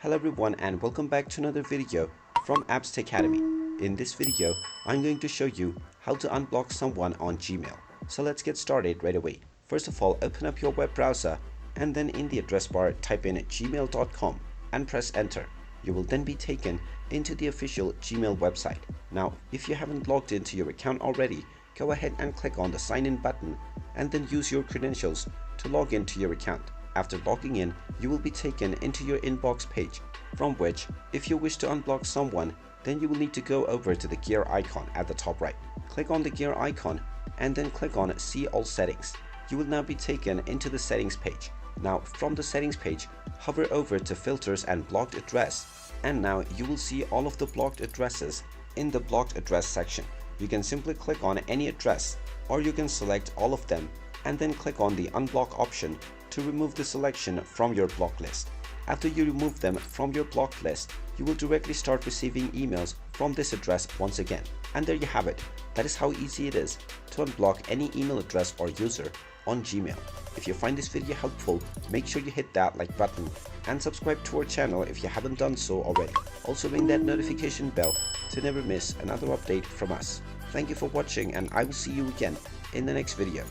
Hello everyone and welcome back to another video from Apps Academy. In this video, I'm going to show you how to unblock someone on Gmail. So let's get started right away. First of all, open up your web browser and then in the address bar type in gmail.com and press enter. You will then be taken into the official Gmail website. Now, if you haven't logged into your account already, go ahead and click on the sign in button and then use your credentials to log into your account. After logging in, you will be taken into your inbox page, from which, if you wish to unblock someone, then you will need to go over to the gear icon at the top right. Click on the gear icon and then click on See All Settings. You will now be taken into the settings page. Now, from the settings page, hover over to Filters and Blocked Address, and now you will see all of the blocked addresses in the blocked address section. You can simply click on any address, or you can select all of them and then click on the unblock option to remove the selection from your block list. After you remove them from your blocked list, you will directly start receiving emails from this address once again. And there you have it. That is how easy it is to unblock any email address or user on Gmail. If you find this video helpful, make sure you hit that like button and subscribe to our channel if you haven't done so already. Also ring that notification bell to never miss another update from us. Thank you for watching and I will see you again in the next video.